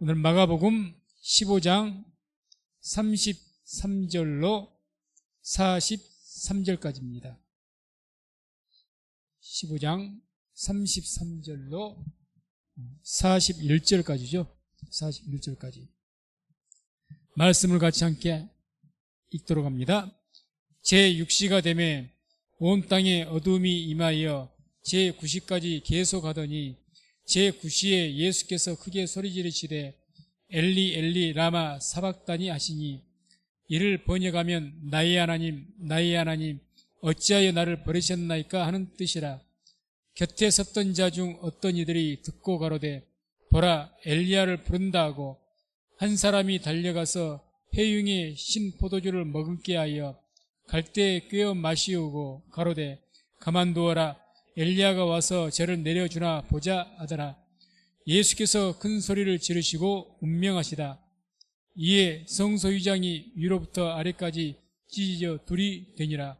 오늘 마가복음 15장 33절로 43절까지입니다. 15장 33절로 41절까지죠. 41절까지. 말씀을 같이 함께 읽도록 합니다. 제6시가 되매 온 땅에 어둠이 임하여 제9시까지 계속하더니 제9시에 예수께서 크게 소리 지르시되 엘리 엘리 라마 사박다니 하시니 이를 번역하면 나의 하나님 나의 하나님 어찌하여 나를 버리셨나이까 하는 뜻이라. 곁에 섰던 자 중 어떤 이들이 듣고 가로되 보라 엘리야를 부른다 하고 한 사람이 달려가서 회중에 신 포도주를 머금게 하여 갈대에 꿰어 마시우고 가로되 가만두어라 엘리야가 와서 저를 내려주나 보자 하더라. 예수께서 큰 소리를 지르시고 운명하시다. 이에 성소유장이 위로부터 아래까지 찢어져 둘이 되니라.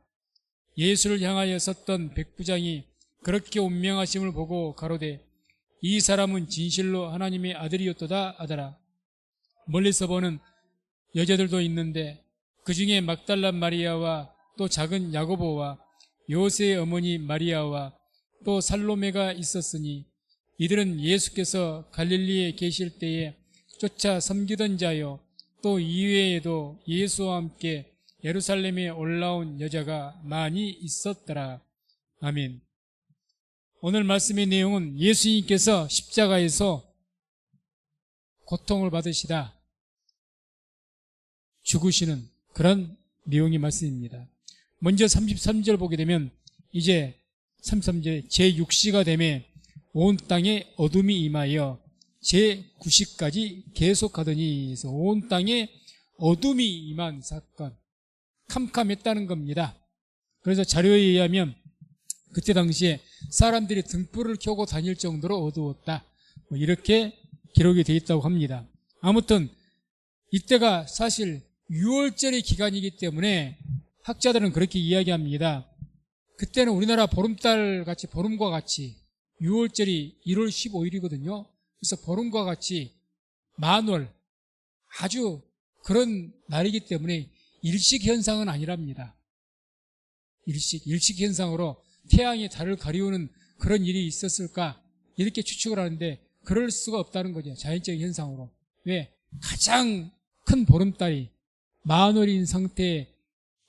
예수를 향하여 섰던 백부장이 그렇게 운명하심을 보고 가로되 이 사람은 진실로 하나님의 아들이었도다 하더라. 멀리서 보는 여자들도 있는데 그 중에 막달라 마리아와 또 작은 야고보와 요새의 어머니 마리아와 또 살로메가 있었으니 이들은 예수께서 갈릴리에 계실 때에 쫓아 섬기던 자요 또 이외에도 예수와 함께 예루살렘에 올라온 여자가 많이 있었더라. 아멘. 오늘 말씀의 내용은 예수님께서 십자가에서 고통을 받으시다 죽으시는 그런 내용의 말씀입니다. 먼저 33절 보게 되면 이제 33절 제6시가 되매 온 땅에 어둠이 임하여 제9시까지 계속하더니 해서 온 땅에 어둠이 임한 사건, 캄캄했다는 겁니다. 그래서 자료에 의하면 그때 당시에 사람들이 등불을 켜고 다닐 정도로 어두웠다, 이렇게 기록이 되어 있다고 합니다. 아무튼 이때가 사실 6월절의 기간이기 때문에 학자들은 그렇게 이야기합니다. 그때는 우리나라 보름달 같이, 보름과 같이 6월절이 1월 15일이거든요. 그래서 보름과 같이 만월, 아주 그런 날이기 때문에 일식현상은 아니랍니다. 일식현상으로 태양이 달을 가리우는 그런 일이 있었을까 이렇게 추측을 하는데 그럴 수가 없다는 거죠. 자연적인 현상으로. 왜? 가장 큰 보름달이 만월인 상태에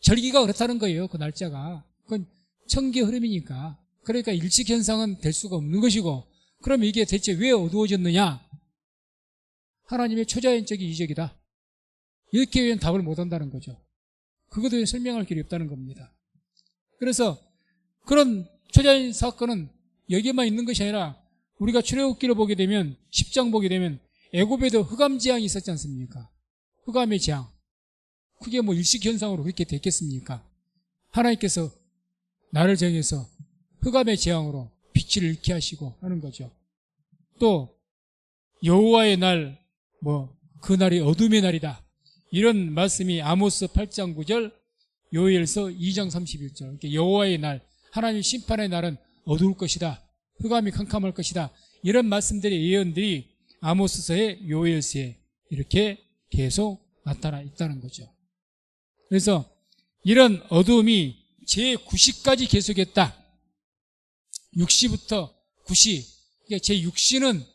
절기가 그렇다는 거예요. 그 날짜가. 그건 천기 흐름이니까. 그러니까 일식현상은 될 수가 없는 것이고, 그럼 이게 대체 왜 어두워졌느냐? 하나님의 초자연적인 이적이다. 이렇게 외엔 답을 못한다는 거죠. 그것도 설명할 길이 없다는 겁니다. 그래서 그런 초자연 사건은 여기에만 있는 것이 아니라 우리가 출애굽기를 보게 되면 10장 보게 되면 애굽에도 흑암 재앙이 있었지 않습니까? 흑암의 재앙. 그게 뭐 일식현상으로 그렇게 됐겠습니까? 하나님께서 나를 정해서 흑암의 재앙으로 빛을 잃게 하시고 하는 거죠. 또 여호와의 날, 그날이 어둠의 날이다, 이런 말씀이 아모스 8장 9절, 요엘서 2장 31절. 여호와의 날, 하나님 심판의 날은 어두울 것이다, 흑암이 캄캄할 것이다, 이런 말씀들의 예언들이 아모스서에, 요엘서에 이렇게 계속 나타나 있다는 거죠. 그래서 이런 어두움이 제9시까지 계속했다. 6시부터 9시, 그러니까 제6시는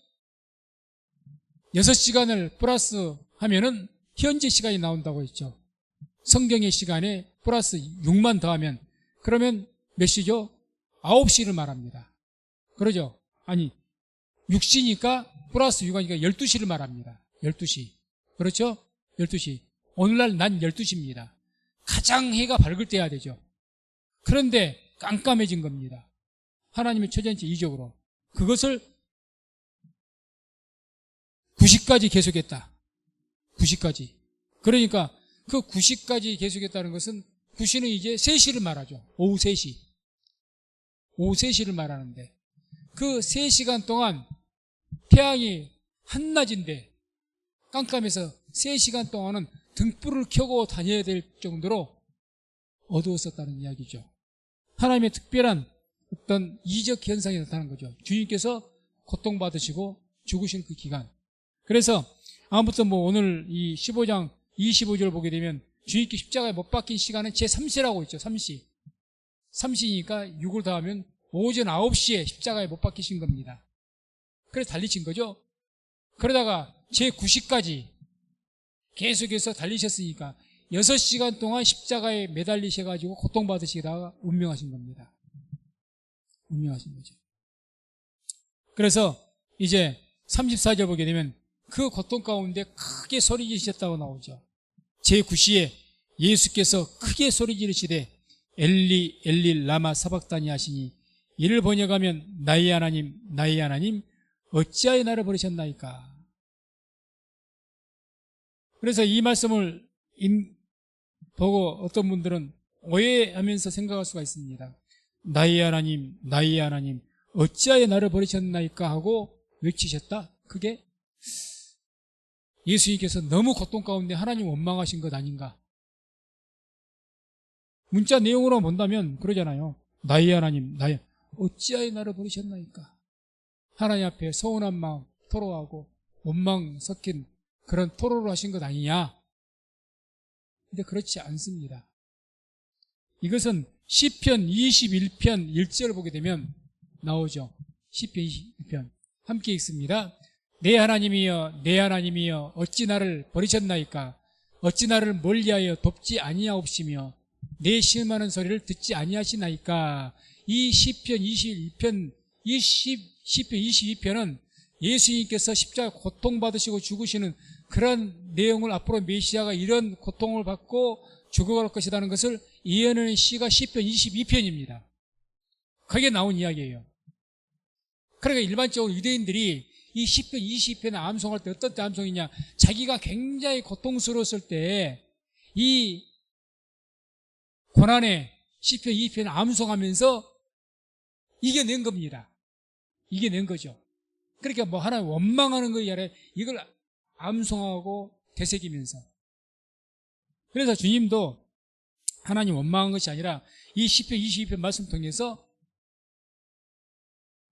6시간을 플러스 하면은 현재 시간이 나온다고 했죠. 성경의 시간에 플러스 6만 더하면 그러면 몇 시죠? 9시를 말합니다. 그러죠? 아니 6시니까 플러스 6하니까 12시를 말합니다. 12시. 그렇죠? 12시. 오늘날 난 12시입니다. 가장 해가 밝을 때야 되죠. 그런데 깜깜해진 겁니다. 하나님의 초자연적 이적으로. 그것을 9시까지 계속했다. 9시까지. 그러니까 그 9시까지 계속했다는 것은 9시는 이제 3시를 말하죠. 오후 3시. 오후 3시를 말하는데 그 3시간 동안 태양이 한낮인데 깜깜해서 3시간 동안은 등불을 켜고 다녀야 될 정도로 어두웠었다는 이야기죠. 하나님의 특별한 어떤 이적 현상이 나타난 거죠. 주님께서 고통받으시고 죽으신 그 기간. 그래서 아무튼 뭐 오늘 이 15장 25절 보게 되면 주님께 십자가에 못 박힌 시간은 제3시라고 있죠. 3시. 3시니까 6을 더하면 오전 9시에 십자가에 못 박히신 겁니다. 그래서 달리신 거죠. 그러다가 제9시까지 계속해서 달리셨으니까 6시간 동안 십자가에 매달리셔가지고 고통받으시다가 운명하신 겁니다. 운명하신 거죠. 그래서 이제 34절 보게 되면 그 고통 가운데 크게 소리 지르셨다고 나오죠. 제9시에 예수께서 크게 소리 지르시되 엘리 엘리 라마 사박다니 하시니 이를 번역하면 나의 하나님 어찌하여 나를 버리셨나이까. 그래서 이 말씀을 보고 어떤 분들은 오해하면서 생각할 수가 있습니다. 나의 하나님 어찌하여 나를 버리셨나이까 하고 외치셨다. 그게 예수님께서 너무 고통 가운데 하나님 원망하신 것 아닌가. 문자 내용으로 본다면 그러잖아요. 나의 하나님 어찌하여 나를 버리셨나이까. 하나님 앞에 서운한 마음 토로하고 원망 섞인 그런 토로를 하신 것 아니냐. 근데 그렇지 않습니다. 이것은 시편 21편 1절 보게 되면 나오죠. 시편 21편 함께 읽습니다. 내 하나님이여 어찌 나를 버리셨나이까. 어찌 나를 멀리하여 돕지 아니하옵시며 내 실망하는 소리를 듣지 아니하시나이까. 이 시편 22편은 예수님께서 십자가 고통받으시고 죽으시는 그런 내용을 앞으로 메시아가 이런 고통을 받고 죽어갈 것이라는 것을 예언하는 시가 시편 22편입니다. 거기에 나온 이야기예요. 그러니까 일반적으로 유대인들이 이 시편 22편을 암송할 때 어떤 때 암송이냐, 자기가 굉장히 고통스러웠을 때 이 고난의 시편 22편을 암송하면서 이겨낸 겁니다. 이겨낸 거죠. 그러니까 뭐 하나 원망하는 것이 아니라 이걸 암송하고 되새기면서. 그래서 주님도 하나님 원망한 것이 아니라 이 시편 22편 말씀 통해서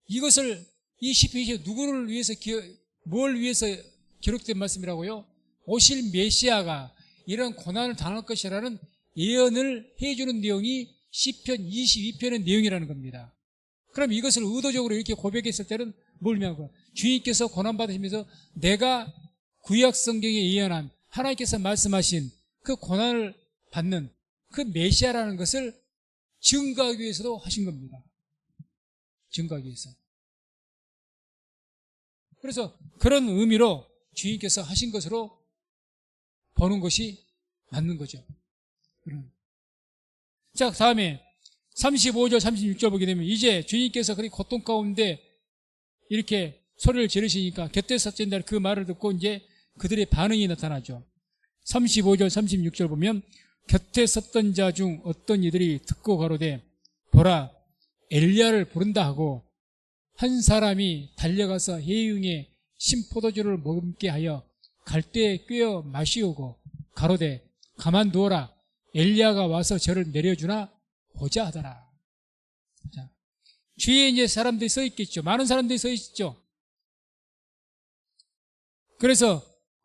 이것을 이 시편 22편 누구를 위해서 뭘 위해서 기록된 말씀이라고요? 오실 메시아가 이런 고난을 당할 것이라는 예언을 해주는 내용이 시편 22편의 내용이라는 겁니다. 그럼 이것을 의도적으로 이렇게 고백했을 때는 뭘 의미하는 거야? 주님께서 고난받으시면서 내가 구약 성경에 예언한 하나님께서 말씀하신 그 고난을 받는 그 메시아라는 것을 증거하기 위해서도 하신 겁니다. 증거하기 위해서. 그래서 그런 의미로 주님께서 하신 것으로 보는 것이 맞는 거죠. 자, 다음에 35절 36절 보게 되면 이제 주님께서 그렇게 고통 가운데 이렇게 소리를 지르시니까 곁에 섰던 그 말을 듣고 이제 그들의 반응이 나타나죠. 35절 36절 보면 곁에 섰던 자 중 어떤 이들이 듣고 가로되 보라 엘리야를 부른다 하고 한 사람이 달려가서 해융에 신포도주를 머금게 하여 갈대에 꿰어 마시우고 가로되 가만두어라 엘리야가 와서 저를 내려주나 보자 하더라. 자, 주위에 이제 사람들이 서 있겠죠. 많은 사람들이 서 있죠. 그래서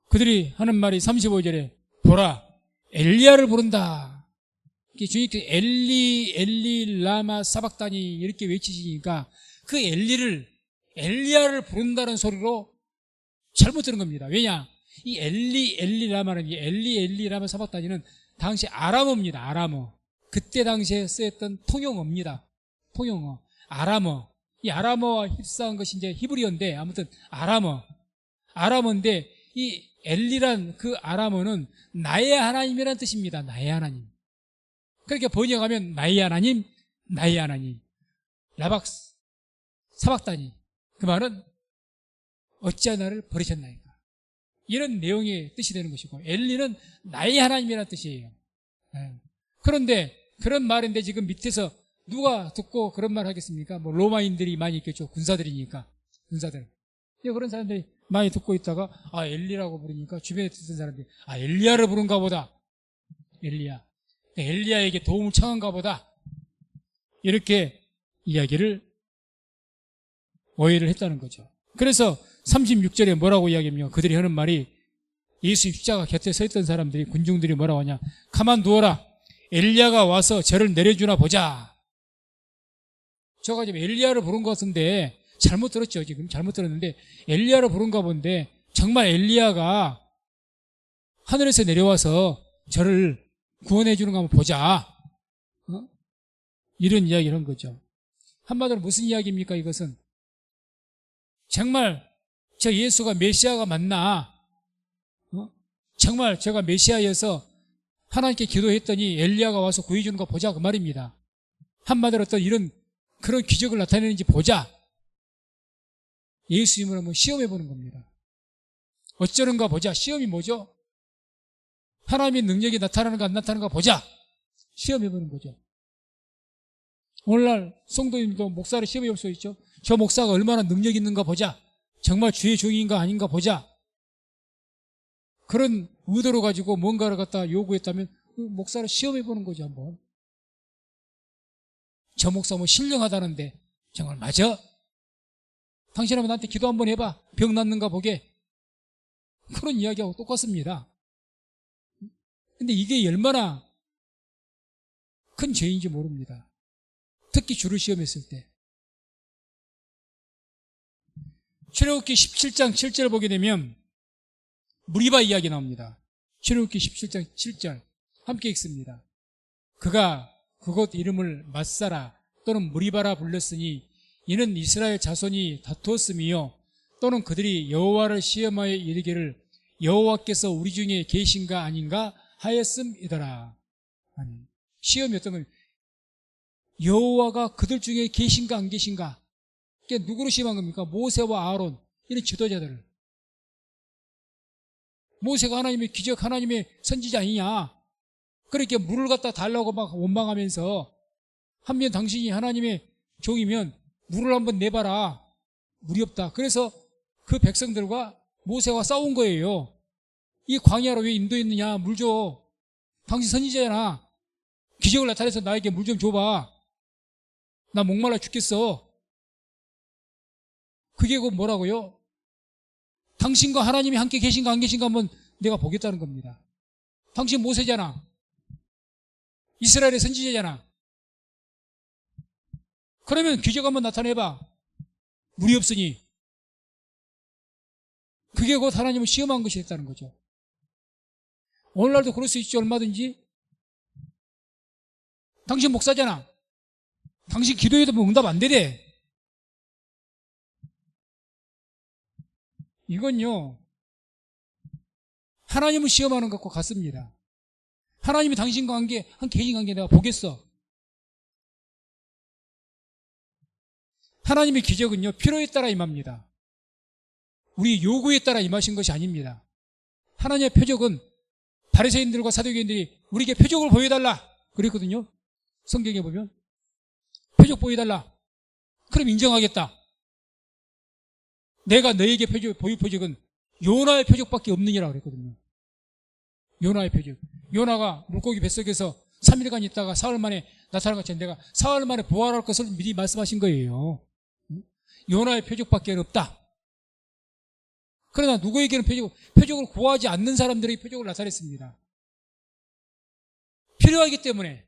그들이 하는 말이 35절에 보라 엘리야를 부른다. 주님께서 엘리 라마 사박다니 이렇게 외치시니까 그 엘리야를 부른다는 소리로 잘못 들은 겁니다. 왜냐? 이 엘리 라마는 엘리 라마 사박다니는 당시 아람어입니다. 아람어. 그때 당시에 쓰였던 통용어입니다. 통용어. 아람어. 이 아람어와 흡사한 것이 이제 히브리어인데 아무튼 아람어인데 이 엘리란 그 아람어는 나의 하나님이라는 뜻입니다. 나의 하나님. 그렇게 번역하면 나의 하나님. 라박 사박다니. 그 말은 어찌하여 나를 버리셨나이까. 이런 내용의 뜻이 되는 것이고 엘리는 나의 하나님이라는 뜻이에요. 그런데 그런 말인데 지금 밑에서 누가 듣고 그런 말 하겠습니까? 뭐 로마인들이 많이 있겠죠. 군사들이니까. 군사들. 그런 사람들이 많이 듣고 있다가 엘리라고 부르니까 주변에 듣던 사람들이 엘리야를 부른가 보다. 엘리야에게 도움을 청한가 보다. 이렇게 이야기를 오해를 했다는 거죠. 그래서 36절에 뭐라고 이야기합니까? 그들이 하는 말이 예수 십자가 곁에 서 있던 사람들이, 군중들이 뭐라고 하냐, 가만 두어라, 엘리야가 와서 저를 내려주나 보자. 저가 지금 엘리야를 부른 것 같은데 잘못 들었죠. 지금 잘못 들었는데 엘리야를 부른가 본데, 정말 엘리야가 하늘에서 내려와서 저를 구원해 주는 거 한번 보자. 이런 이야기를 한 거죠. 한마디로 무슨 이야기입니까? 이것은 정말 저 예수가 메시아가 맞나? 정말 제가 메시아여서 하나님께 기도했더니 엘리야가 와서 구해주는 거 보자, 그 말입니다. 한마디로 어떤 이런 그런 기적을 나타내는지 보자. 예수님을 한번 시험해보는 겁니다. 어쩌는가 보자. 시험이 뭐죠? 하나님의 능력이 나타나는가 안 나타나는가 보자. 시험해보는 거죠. 오늘날 성도님도 목사를 시험해볼 수 있죠. 저 목사가 얼마나 능력 있는가 보자. 정말 주의 종인가 아닌가 보자. 그런 의도로 가지고 뭔가를 갖다 요구했다면 그 목사를 시험해보는 거죠. 한번. 저 목사 뭐 신령하다는데 정말 맞아? 당신 한번 나한테 기도 한번 해봐. 병 낫는가 보게. 그런 이야기하고 똑같습니다. 근데 이게 얼마나 큰 죄인지 모릅니다. 특히 주를 시험했을 때. 출애굽기 17장 7절 보게 되면 무리바 이야기 나옵니다. 출애굽기 17장 7절 함께 읽습니다. 그가 그곳 이름을 맛사라 또는 무리바라 불렀으니 이는 이스라엘 자손이 다투었음이요 또는 그들이 여호와를 시험하여 이르기를 여호와께서 우리 중에 계신가 아닌가 하였음이더라. 아니, 시험이 어떤 겁니까? 여호와가 그들 중에 계신가 안 계신가? 그게 누구로 시험한 겁니까? 모세와 아론, 이런 지도자들을. 모세가 하나님의 기적, 하나님의 선지자 아니냐? 그렇게 물을 갖다 달라고 막 원망하면서 한면 당신이 하나님의 종이면 물을 한번 내봐라. 물이 없다. 그래서 그 백성들과 모세와 싸운 거예요. 이 광야로 왜 인도했느냐? 물 줘. 당신 선지자잖아. 기적을 나타내서 나에게 물 좀 줘봐. 나 목말라 죽겠어. 그게 그 뭐라고요? 당신과 하나님이 함께 계신가 안 계신가 한번 내가 보겠다는 겁니다. 당신 모세잖아. 이스라엘의 선지자잖아. 그러면 기적 한번 나타내봐. 물이 없으니. 그게 곧 하나님을 시험한 것이 됐다는 거죠. 오늘날도 그럴 수 있죠. 얼마든지. 당신 목사잖아. 당신 기도해도 뭐 응답 안 되대. 이건요, 하나님을 시험하는 것과 같습니다. 하나님이 당신과 관계, 한 개인 관계 내가 보겠어. 하나님의 기적은요, 필요에 따라 임합니다. 우리 요구에 따라 임하신 것이 아닙니다. 하나님의 표적은 바리새인들과 사두개인들이 우리에게 표적을 보여달라 그랬거든요. 성경에 보면 표적 보여달라. 그럼 인정하겠다. 내가 너에게 보일 표적은 요나의 표적밖에 없느니라 그랬거든요. 요나의 표적. 요나가 물고기 뱃속에서 3일간 있다가 사흘 만에 나타난 것처럼 내가 사흘 만에 부활할 것을 미리 말씀하신 거예요. 요나의 표적밖에 없다. 그러나 누구에게는 표적을 구하지 않는 사람들에게 표적을 나타냈습니다. 필요하기 때문에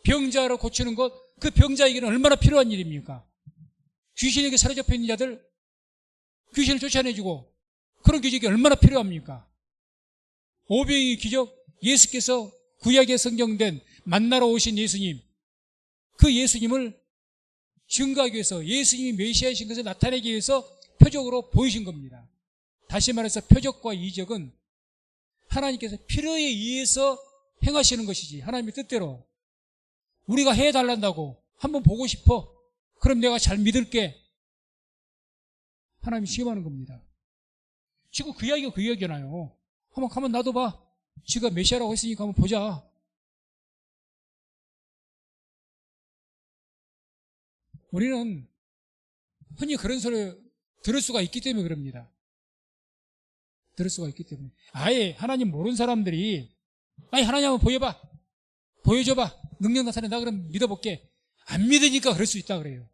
병자를 고치는 것, 그 병자에게는 얼마나 필요한 일입니까? 귀신에게 사로잡혀 있는 자들 귀신을 쫓아내주고 그런 기적이 얼마나 필요합니까? 오병이의 기적, 예수께서 구약에 성경된 만나러 오신 예수님, 그 예수님을 증거하기 위해서 예수님이 메시아이신 것을 나타내기 위해서 표적으로 보이신 겁니다. 다시 말해서 표적과 이적은 하나님께서 필요에 의해서 행하시는 것이지 하나님의 뜻대로 우리가 해달란다고 한번 보고 싶어 그럼 내가 잘 믿을게 하나님이 시험하는 겁니다. 지금 그 이야기가 그 이야기잖아요. 한번 가만 놔둬봐. 지가 메시아라고 했으니까 한번 보자. 우리는 흔히 그런 소리 들을 수가 있기 때문에 그럽니다. 들을 수가 있기 때문에. 아예 하나님 모르는 사람들이 아니 하나님 한번 보여봐. 보여줘봐. 능력 나타낸다 그러면 믿어볼게. 안 믿으니까 그럴 수 있다 그래요.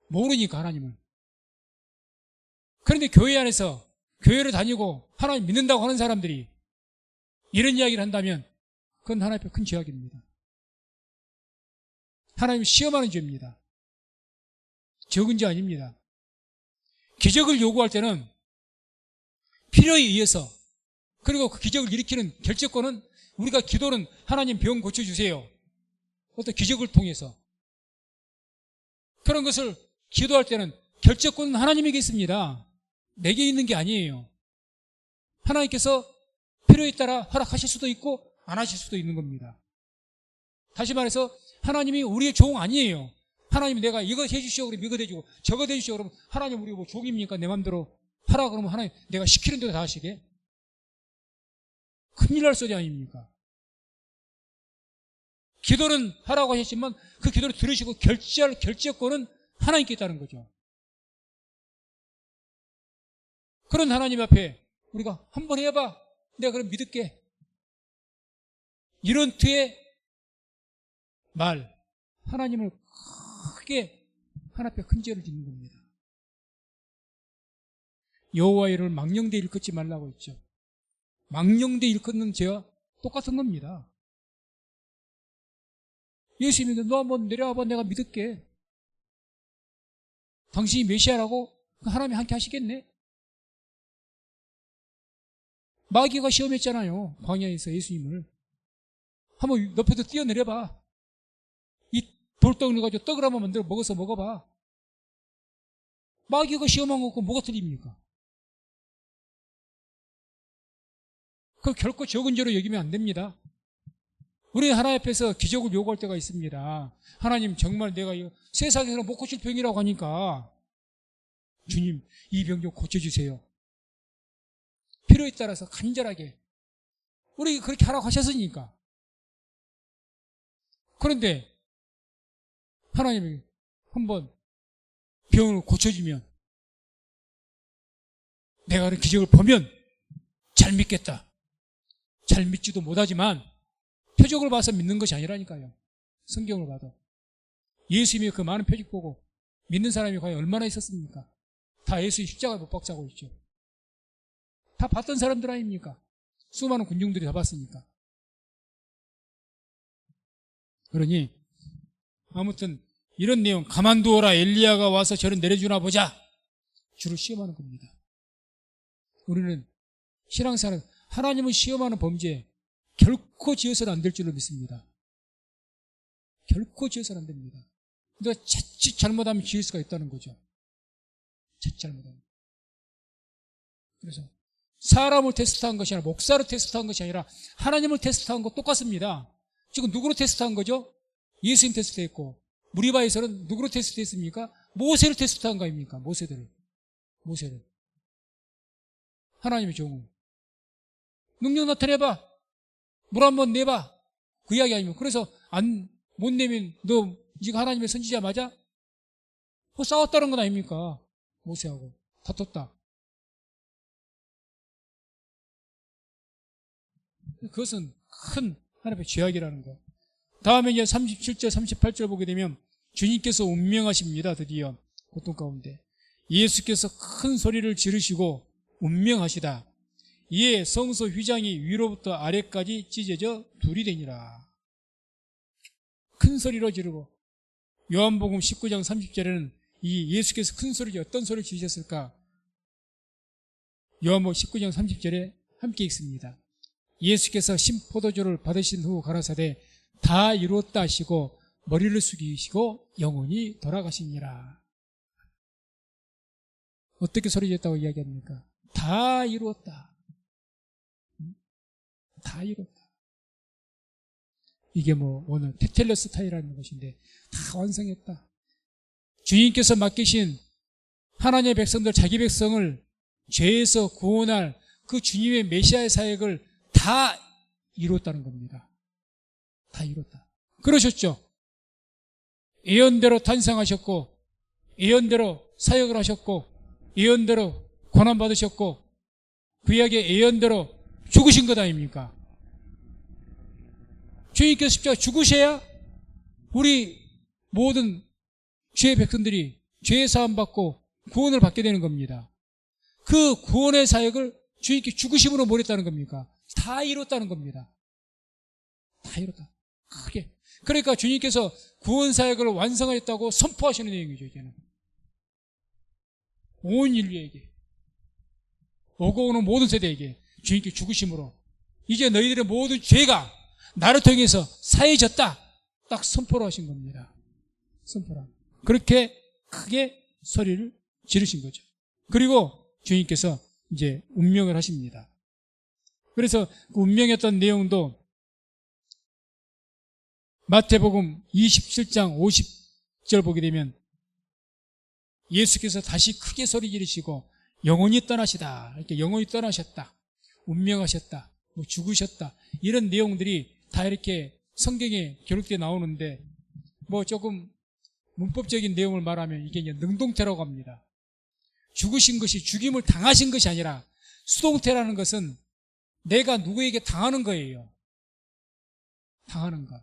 모르니까 하나님을. 그런데 교회 안에서 교회를 다니고 하나님 믿는다고 하는 사람들이 이런 이야기를 한다면 그건 하나님 앞에 큰 죄악입니다. 하나님을 시험하는 죄입니다. 적은 죄 아닙니다. 기적을 요구할 때는 필요에 의해서, 그리고 그 기적을 일으키는 결정권은, 우리가 기도는 하나님 병 고쳐주세요, 어떤 기적을 통해서. 그런 것을 기도할 때는 결정권은 하나님에게 있습니다. 내게 있는 게 아니에요. 하나님께서 필요에 따라 허락하실 수도 있고 안 하실 수도 있는 겁니다. 다시 말해서 하나님이 우리의 종 아니에요. 하나님이 내가 이거 해주시오 그러면 이거 해주고, 저거 해주시오 그러면 하나님 우리 뭐 종입니까? 내 맘대로 하라 그러면 하나님 내가 시키는 대로 다 하시게? 큰일 날 소리 아닙니까? 기도는 하라고 하셨지만 그 기도를 들으시고 결제할 결제권은 하나님께 있다는 거죠. 그런 하나님 앞에 우리가 한번 해봐, 내가 그럼 믿을게, 이런 뒤에 말, 하나님을 크게 하나님 앞에 큰 죄를 짓는 겁니다. 여호와의 이름을 망령되이 일컫지 말라고 했죠. 망령되이 일컫는 죄와 똑같은 겁니다. 예수 믿는데 너 한번 내려와봐, 내가 믿을게. 당신이 메시아라고 하나님이 함께 하시겠네? 마귀가 시험했잖아요, 광야에서 예수님을. 한번 높이도 뛰어내려봐. 이 돌덩이를 가지고 떡을 한번 만들어 먹어서 먹어봐. 마귀가 시험한 거고 뭐가 틀립니까? 그걸 결코 적은 죄로 여기면 안 됩니다. 우리 하나님 앞에서 기적을 요구할 때가 있습니다. 하나님, 정말 내가 이거 세상에서 못 고칠 병이라고 하니까 주님 이 병 좀 고쳐주세요. 필요에 따라서 간절하게 우리 그렇게 하라고 하셨으니까. 그런데 하나님이 한번 병을 고쳐주면, 내가 그런 기적을 보면 잘 믿겠다. 잘 믿지도 못하지만 표적을 봐서 믿는 것이 아니라니까요. 성경을 봐도 예수님의 그 많은 표적 보고 믿는 사람이 과연 얼마나 있었습니까? 다 예수의 십자가에 못 박자고 있죠. 다 봤던 사람들 아닙니까? 수많은 군중들이 다 봤으니까. 그러니 아무튼 이런 내용, 가만두어라, 엘리야가 와서 저를 내려주나 보자, 주를 시험하는 겁니다. 우리는 신앙생활은 하나님을 시험하는 범죄에 결코 지어서는 안 될 줄로 믿습니다. 결코 지어서는 안 됩니다. 내가 자칫 잘못하면 지을 수가 있다는 거죠. 자칫 잘못하면. 그래서 사람을 테스트한 것이 아니라, 목사를 테스트한 것이 아니라 하나님을 테스트한 것 똑같습니다. 지금 누구로 테스트한 거죠? 예수님 테스트했고, 무리바에서는 누구로 테스트했습니까? 모세를 테스트한 거 아닙니까? 모세를. 하나님의 종은 능력 나타내봐, 물 한번 내봐, 그 이야기 아니면. 그래서 못 내면 너 지금 하나님의 선지자 맞아? 뭐 싸웠다는 건 아닙니까? 모세하고 다퉜다. 그것은 큰 하나님의 죄악이라는 거. 다음에 이제 37절 38절 보게 되면 주님께서 운명하십니다. 드디어 고통 가운데 예수께서 큰 소리를 지르시고 운명하시다. 이에 성소 휘장이 위로부터 아래까지 찢어져 둘이 되니라. 큰 소리로 지르고, 요한복음 19장 30절에는 이 예수께서 큰 소리로 어떤 소리를 지르셨을까? 요한복음 19장 30절에 함께 읽습니다. 예수께서 신포도주를 받으신 후 가라사대 다 이루었다 하시고 머리를 숙이시고 영원히 돌아가시니라. 어떻게 소리 졌다고 이야기합니까? 다 이루었다. 다 이뤘다. 이게 뭐 오늘 테텔레스타이라는 것인데 다 완성했다. 주님께서 맡기신 하나님의 백성들, 자기 백성을 죄에서 구원할 그 주님의 메시아의 사역을 다 이뤘다는 겁니다. 다 이뤘다. 그러셨죠. 예언대로 탄생하셨고, 예언대로 사역을 하셨고, 예언대로 고난받으셨고, 그에게 예언대로 죽으신 것 아닙니까? 주님께서 십자가 죽으셔야 우리 모든 죄의 백성들이 죄의 사함 받고 구원을 받게 되는 겁니다. 그 구원의 사역을 주님께 죽으심으로 뭘 했다는 겁니까? 다 이뤘다는 겁니다. 다 이뤘다. 크게. 그러니까 주님께서 구원사역을 완성하였다고 선포하시는 내용이죠, 이제는. 온 인류에게, 오고 오는 모든 세대에게 주님께 죽으심으로 이제 너희들의 모든 죄가 나를 통해서 사해졌다. 딱 선포를 하신 겁니다. 선포라. 그렇게 크게 소리를 지르신 거죠. 그리고 주님께서 이제 운명을 하십니다. 그래서 그 운명했던 내용도 마태복음 27장 50절 보게 되면 예수께서 다시 크게 소리 지르시고 영원히 떠나시다. 이렇게 영원히 떠나셨다. 운명하셨다. 뭐 죽으셨다. 이런 내용들이 다 이렇게 성경에 기록되어 나오는데 뭐 조금 문법적인 내용을 말하면 이게 이제 능동태라고 합니다. 죽으신 것이 죽임을 당하신 것이 아니라 수동태라는 것은 내가 누구에게 당하는 거예요. 당하는 것.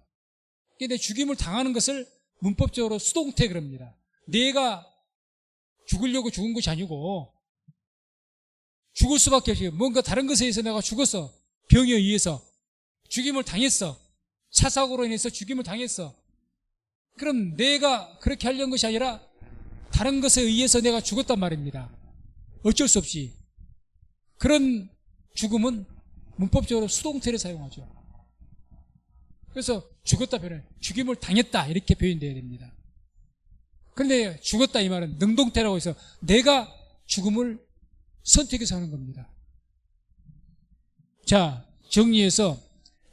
근데 죽임을 당하는 것을 문법적으로 수동태 그럽니다. 내가 죽으려고 죽은 것이 아니고 죽을 수밖에 없어요. 뭔가 다른 것에 의해서 내가 죽었어. 병에 의해서 죽임을 당했어. 차 사고로 인해서 죽임을 당했어. 그럼 내가 그렇게 하려는 것이 아니라 다른 것에 의해서 내가 죽었단 말입니다. 어쩔 수 없이. 그런 죽음은 문법적으로 수동태를 사용하죠. 그래서 죽었다 표현해 죽임을 당했다 이렇게 표현되어야 됩니다. 그런데 죽었다 이 말은 능동태라고 해서 내가 죽음을 선택해서 하는 겁니다. 자, 정리해서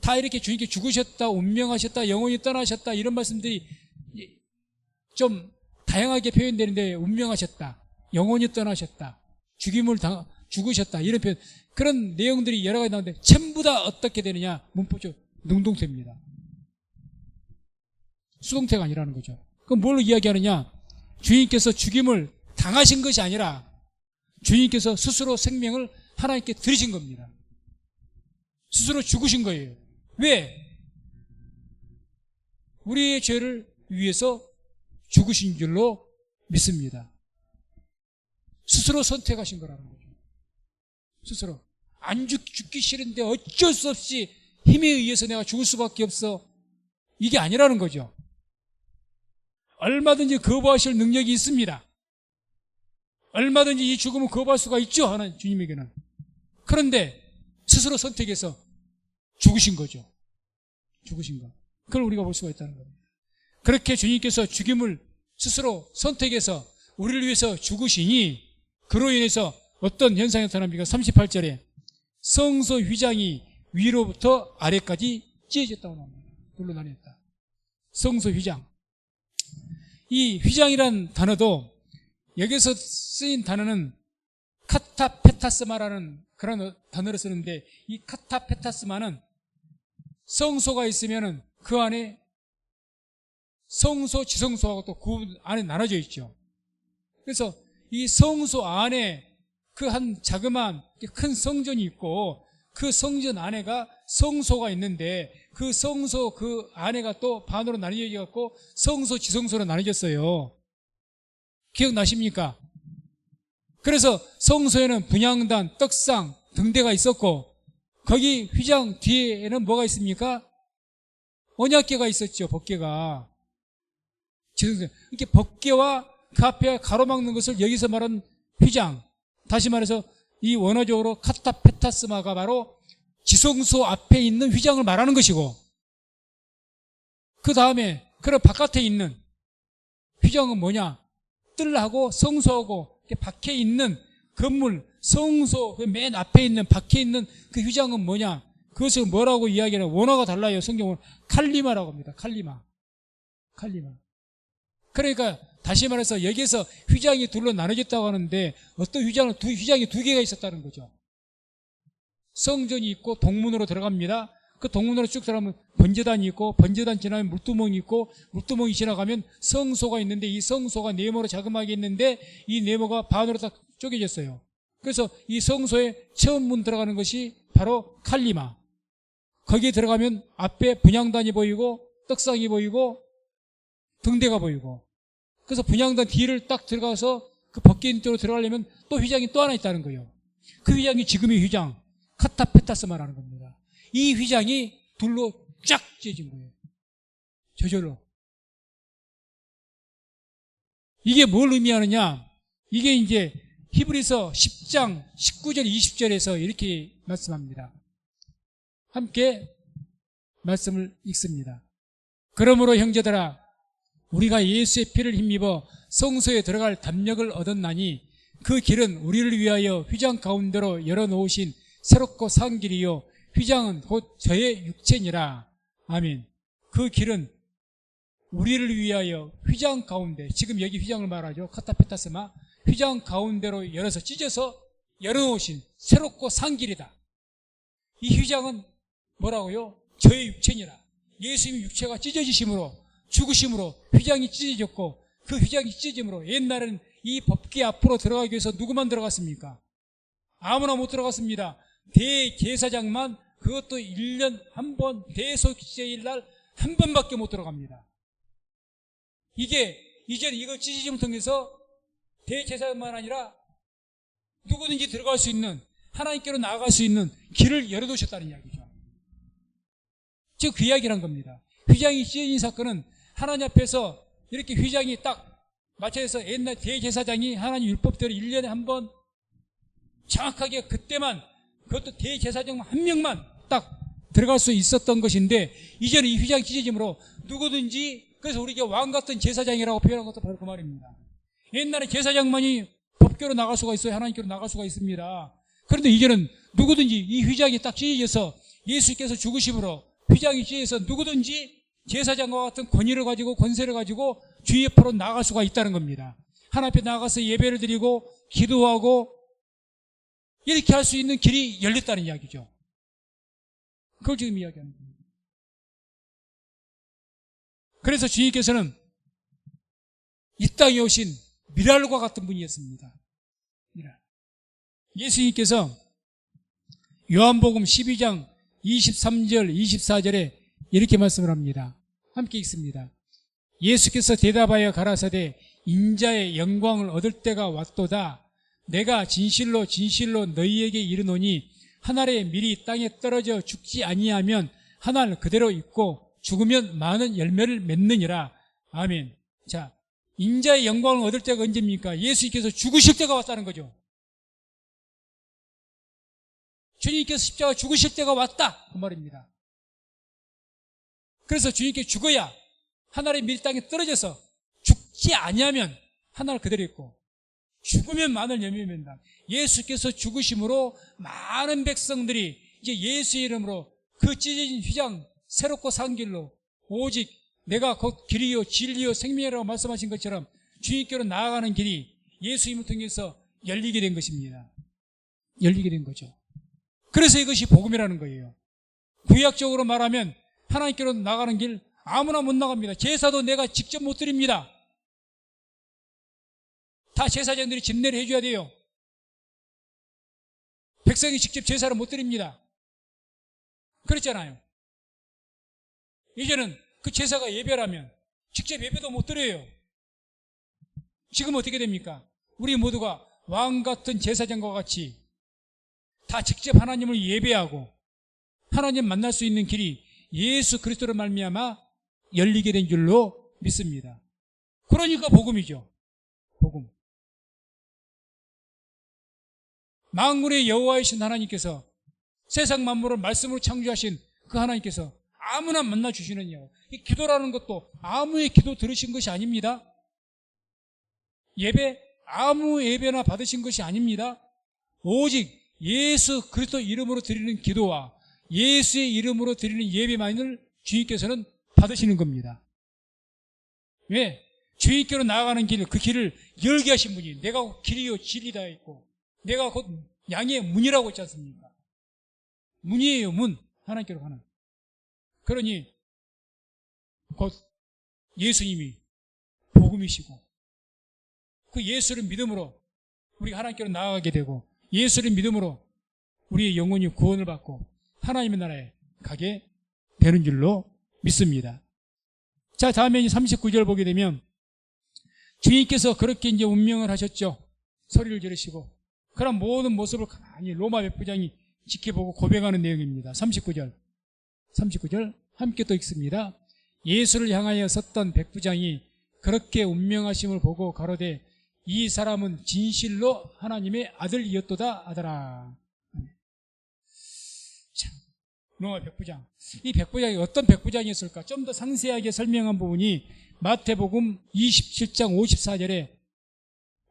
다 이렇게 주님께 죽으셨다, 운명하셨다, 영원히 떠나셨다 이런 말씀들이 좀 다양하게 표현되는데 운명하셨다, 영원히 떠나셨다, 죽으셨다 이런 표현 그런 내용들이 여러 가지 나오는데 전부 다 어떻게 되느냐 문법적으로 능동태입니다. 수동태가 아니라는 거죠. 그럼 뭘로 이야기하느냐? 주님께서 죽임을 당하신 것이 아니라 주님께서 스스로 생명을 하나님께 드리신 겁니다. 스스로 죽으신 거예요. 왜? 우리의 죄를 위해서 죽으신 줄로 믿습니다. 스스로 선택하신 거라는 거죠. 스스로. 안 죽기 싫은데 어쩔 수 없이 힘에 의해서 내가 죽을 수밖에 없어. 이게 아니라는 거죠. 얼마든지 거부하실 능력이 있습니다. 얼마든지 이 죽음을 거부할 수가 있죠. 하나님 주님에게는. 그런데 스스로 선택해서 죽으신 거죠. 죽으신 거. 그걸 우리가 볼 수가 있다는 겁니다. 그렇게 주님께서 죽임을 스스로 선택해서 우리를 위해서 죽으시니 그로 인해서 어떤 현상이 나타납니까? 38절에 성소 휘장이 위로부터 아래까지 찢어졌다고 나옵니다. 둘로 나뉘었다. 성소 휘장. 이 휘장이란 단어도 여기서 쓰인 단어는 카타페타스마라는 그런 단어를 쓰는데 이 카타페타스마는 성소가 있으면은 그 안에 성소, 지성소하고 또 그 안에 나눠져 있죠. 그래서 이 성소 안에 그 한 자그마한 큰 성전이 있고 그 성전 안에가 성소가 있는데 그 성소 그 안에가 또 반으로 나뉘어져 갖고 성소, 지성소로 나뉘어졌어요. 기억나십니까? 그래서 성소에는 분향단, 떡상, 등대가 있었고 거기 휘장 뒤에는 뭐가 있습니까? 언약궤가 있었죠. 법궤가. 이렇게 법궤와 그 앞에 가로막는 것을 여기서 말한 휘장. 다시 말해서 이 원어적으로 카타페타스마가 바로 지성소 앞에 있는 휘장을 말하는 것이고 그 다음에 그런 바깥에 있는 휘장은 뭐냐? 뜰하고 성소하고 이렇게 박혀 있는 건물, 성소 맨 앞에 있는 박혀 있는 그 휘장은 뭐냐? 그것을 뭐라고 이야기하냐? 원어가 달라요. 성경은 칼리마라고 합니다. 칼리마. 그러니까 다시 말해서 여기에서 휘장이 둘로 나눠졌다고 하는데 어떤 휘장이 두 개가 있었다는 거죠. 성전이 있고 동문으로 들어갑니다. 그 동문으로 쭉 들어가면 번제단이 있고 번제단 지나면 물두멍이 있고 물두멍이 지나가면 성소가 있는데 이 성소가 네모로 자그마하게 있는데 이 네모가 반으로 딱 쪼개졌어요. 그래서 이 성소의 처음 문 들어가는 것이 바로 칼리마. 거기에 들어가면 앞에 분향단이 보이고 떡상이 보이고 등대가 보이고 그래서 분향단 뒤를 딱 들어가서 그 벗긴 쪽으로 들어가려면 또 휘장이 또 하나 있다는 거예요. 그 휘장이 지금의 휘장 카타페타스마라는 겁니다. 이 휘장이 둘로 쫙 찢어진 거예요. 저절로. 이게 뭘 의미하느냐? 이게 이제 히브리서 10장 19절 20절에서 이렇게 말씀합니다. 함께 말씀을 읽습니다. 그러므로 형제들아, 우리가 예수의 피를 힘입어 성소에 들어갈 담력을 얻었나니 그 길은 우리를 위하여 휘장 가운데로 열어놓으신 새롭고 산 길이요 휘장은 곧 저의 육체니라. 아멘. 그 길은 우리를 위하여 휘장 가운데, 지금 여기 휘장을 말하죠. 카타페타스마. 휘장 가운데로 열어서 찢어서 열어놓으신 새롭고 산 길이다. 이 휘장은 뭐라고요? 저의 육체니라. 예수님의 육체가 찢어지심으로, 죽으심으로 휘장이 찢어졌고, 그 휘장이 찢어짐으로 옛날에는 이 법궤 앞으로 들어가기 위해서 누구만 들어갔습니까? 아무나 못 들어갔습니다. 대제사장만, 그것도 1년 한 번, 대속죄일 날 한 번밖에 못 들어갑니다. 이게 이제는 이거 찢어짐을 통해서 대제사장만 아니라 누구든지 들어갈 수 있는, 하나님께로 나아갈 수 있는 길을 열어두셨다는 이야기죠. 즉 그 이야기란 겁니다. 휘장이 찢어진 사건은 하나님 앞에서 이렇게 휘장이 딱 맞춰서 옛날 대제사장이 하나님 율법대로 1년에 한 번 정확하게 그때만, 그것도 대제사장 한 명만 딱 들어갈 수 있었던 것인데, 이제는 이 휘장이 찢어짐으로 누구든지, 그래서 우리가 왕 같은 제사장이라고 표현한 것도 바로 그 말입니다. 옛날에 제사장만이 법궤로 나갈 수가 있어요. 하나님께로 나갈 수가 있습니다. 그런데 이제는 누구든지 이 휘장이 딱 찢어져서 예수께서 죽으심으로 휘장이 찢어져서 누구든지 제사장과 같은 권위를 가지고 권세를 가지고 주의 앞으로 나갈 수가 있다는 겁니다. 하나님 앞에 나가서 예배를 드리고 기도하고 이렇게 할 수 있는 길이 열렸다는 이야기죠. 그걸 지금 이야기하는 겁니다. 그래서 주님께서는 이 땅에 오신 미랄과 같은 분이었습니다. 미랄. 예수님께서 요한복음 12장 23절 24절에 이렇게 말씀을 합니다. 함께 읽습니다. 예수께서 대답하여 가라사대 인자의 영광을 얻을 때가 왔도다. 내가 진실로 진실로 너희에게 이르노니 한 알의 밀이 땅에 떨어져 죽지 아니하면 한 알 그대로 있고 죽으면 많은 열매를 맺느니라. 아멘. 자, 인자의 영광을 얻을 때가 언제입니까? 예수님께서 죽으실 때가 왔다는 거죠. 주님께서 십자가 죽으실 때가 왔다, 그 말입니다. 그래서 주님께 죽어야 하나의 밀 땅에 떨어져서 죽지 아니하면 하나를 그대로 있고 죽으면 많은 열매 맺는다. 예수께서 죽으심으로 많은 백성들이 이제 예수의 이름으로 그 찢어진 휘장 새롭고 산 길로 오직 내가 곧 길이요 진리요 생명이라고 말씀하신 것처럼 주님께로 나아가는 길이 예수님을 통해서 열리게 된 것입니다. 열리게 된 거죠. 그래서 이것이 복음이라는 거예요. 구약적으로 말하면 하나님께로 나가는 길 아무나 못 나갑니다. 제사도 내가 직접 못 드립니다. 다 제사장들이 집례를 해줘야 돼요. 백성이 직접 제사를 못 드립니다. 그랬잖아요. 이제는 그 제사가 예배라면 직접 예배도 못 드려요. 지금 어떻게 됩니까? 우리 모두가 왕 같은 제사장과 같이 다 직접 하나님을 예배하고 하나님 만날 수 있는 길이 예수 그리스도로 말미암아 열리게 된 줄로 믿습니다. 그러니까 복음이죠. 복음. 만군의 여호와이신 하나님께서 세상 만물을 말씀으로 창조하신 그 하나님께서 아무나 만나 주시느냐고. 이 기도라는 것도 아무의 기도 들으신 것이 아닙니다. 예배 아무 예배나 받으신 것이 아닙니다. 오직 예수 그리스도 이름으로 드리는 기도와 예수의 이름으로 드리는 예배만을 주님께서는 받으시는 겁니다. 왜? 주님께로 나아가는 길, 그 길을 열게 하신 분이 내가 곧 길이요 진리다 했고 내가 곧 양의 문이라고 했지 않습니까? 문이에요, 문. 하나님께로 가는. 그러니 곧 예수님이 복음이시고 그 예수를 믿음으로 우리가 하나님께로 나아가게 되고 예수를 믿음으로 우리의 영혼이 구원을 받고 하나님의 나라에 가게 되는 줄로 믿습니다. 자, 다음에 39절 보게 되면 주님께서 그렇게 이제 운명을 하셨죠. 소리를 지르시고 그런 모든 모습을 가만히 로마 백부장이 지켜보고 고백하는 내용입니다. 39절 함께 또 읽습니다. 예수를 향하여 섰던 백부장이 그렇게 운명하심을 보고 가로되 이 사람은 진실로 하나님의 아들이었도다 하더라. 참, 로마 백부장. 이 백부장이 어떤 백부장이었을까? 좀 더 상세하게 설명한 부분이 마태복음 27장 54절에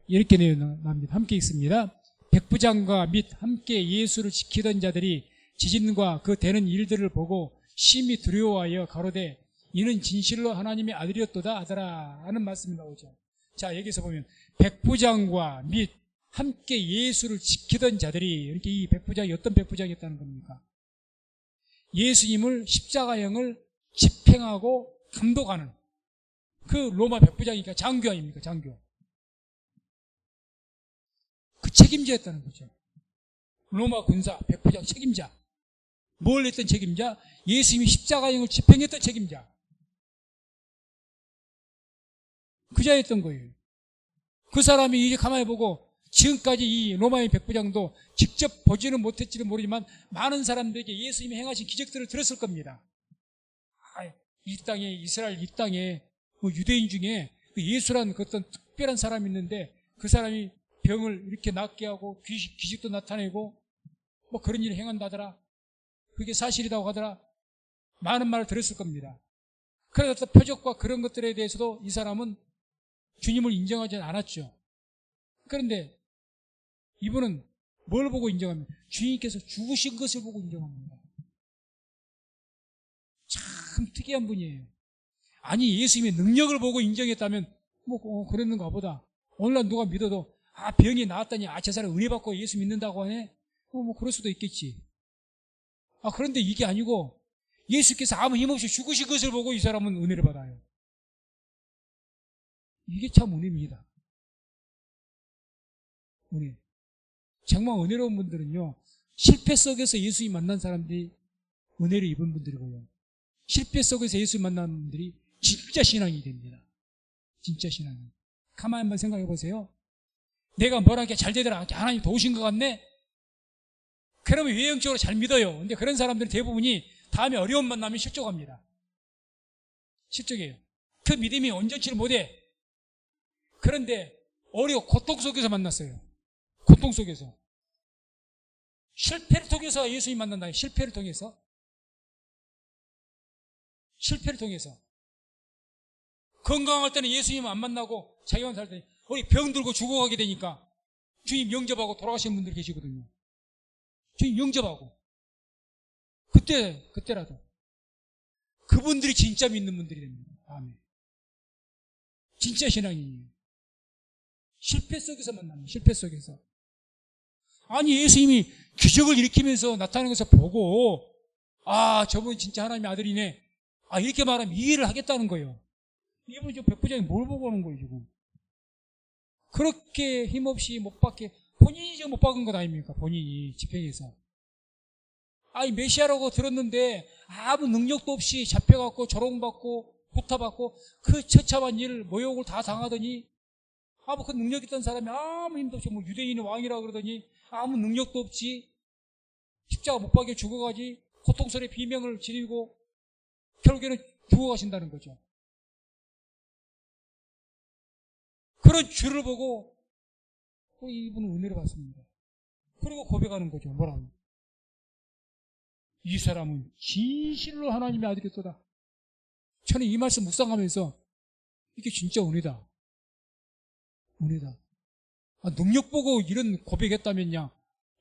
이렇게 나옵니다. 함께 읽습니다. 백부장과 및 함께 예수를 지키던 자들이 지진과 그 되는 일들을 보고 심히 두려워하여 가로되 이는 진실로 하나님의 아들이었도다 하더라 하는 말씀이 나오죠. 자, 여기서 보면 백부장과 및 함께 예수를 지키던 자들이, 이렇게 이 백부장이 어떤 백부장이었다는 겁니까? 예수님을 십자가형을 집행하고 감독하는 그 로마 백부장이니까 장교 아닙니까? 장교. 그 책임자였다는 거죠. 로마 군사 백부장 책임자. 뭘 했던 책임자? 예수님이 십자가형을 집행했던 책임자. 그 자였던 거예요. 그 사람이 이제 가만히 보고 지금까지 이 로마의 백부장도 직접 보지는 못했지는 모르지만 많은 사람들에게 예수님이 행하신 기적들을 들었을 겁니다. 이 땅에, 이스라엘 이 땅에 유대인 중에 예수라는 그 어떤 특별한 사람이 있는데 그 사람이 병을 이렇게 낫게 하고 기적도 나타내고 뭐 그런 일을 행한다더라. 그게 사실이라고 하더라. 많은 말을 들었을 겁니다. 그래서 표적과 그런 것들에 대해서도 이 사람은 주님을 인정하지 않았죠. 그런데 이분은 뭘 보고 인정합니까? 주님께서 죽으신 것을 보고 인정합니다. 참 특이한 분이에요. 아니, 예수님의 능력을 보고 인정했다면 그랬는가 보다. 오늘날 누가 믿어도 병이 나았다니 저 사람 은혜 받고 예수 믿는다고 하네. 그럴 수도 있겠지. 그런데 이게 아니고 예수께서 아무 힘없이 죽으신 것을 보고 이 사람은 은혜를 받아요. 이게 참 은혜입니다. 은혜. 정말 은혜로운 분들은요, 실패 속에서 예수님 만난 사람들이 은혜를 입은 분들이고요. 실패 속에서 예수 만난 분들이 진짜 신앙이 됩니다. 진짜 신앙이. 가만히 한번 생각해 보세요. 내가 뭐라게 잘 되더라. 하나님 도우신 것 같네? 그러면 외형적으로 잘 믿어요. 근데 그런 사람들은 대부분이 다음에 어려움 만나면 실족합니다. 실족해요. 그 믿음이 온전치를 못해. 그런데 고통 속에서 만났어요. 고통 속에서. 실패를 통해서 예수님 만난다. 실패를 통해서. 건강할 때는 예수님 안 만나고 자기만 살 때 병 들고 죽어가게 되니까 주님 영접하고 돌아가시는 분들이 계시거든요. 주님 영접하고. 그때라도. 그분들이 진짜 믿는 분들이 됩니다. 아멘. 진짜 신앙인이에요. 실패 속에서 만납니다. 실패 속에서. 아니, 예수님이 기적을 일으키면서 나타나는 것을 보고 저분이 진짜 하나님의 아들이네. 이렇게 말하면 이해를 하겠다는 거예요. 이분이 저 백부장이 뭘 보고 오는 거예요, 지금. 그렇게 힘없이 못 박게, 본인이 지금 못 박은 것 아닙니까? 본인이 집행해서. 메시아라고 들었는데 아무 능력도 없이 잡혀갖고 조롱받고 구타받고 그 처참한 일, 모욕을 다 당하더니 그 능력 있던 사람이 아무 힘도 없이 유대인의 왕이라고 그러더니 아무 능력도 없이 십자가 못 박여 죽어가지 고통스러운 비명을 지르고 결국에는 죽어가신다는 거죠. 그런 죄를 보고 이분은 은혜를 받습니다. 그리고 고백하는 거죠. 뭐라고? 이 사람은 진실로 하나님의 아들이었다. 저는 이 말씀 묵상하면서 이게 진짜 은혜다. 은혜다. 능력 보고 이런 고백했다면야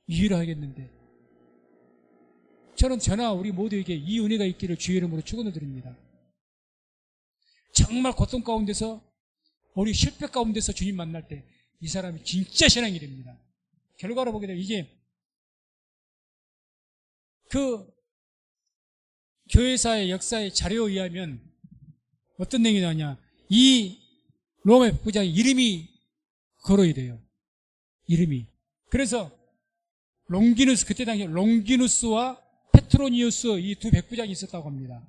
이해를 하겠는데, 저는 저나 우리 모두에게 이 은혜가 있기를 주의 이름으로 축원을 드립니다. 정말 고통 가운데서, 우리 실패 가운데서 주님 만날 때 이 사람이 진짜 신앙이 됩니다. 결과로 보게 되면 이게 그 교회사의 역사의 자료에 의하면 어떤 내용이 나오냐, 이 로마 백부장의 이름이 거론이 돼요. 이름이. 그래서 그때 당시에 롱기누스와 페트로니우스 이 두 백부장이 있었다고 합니다.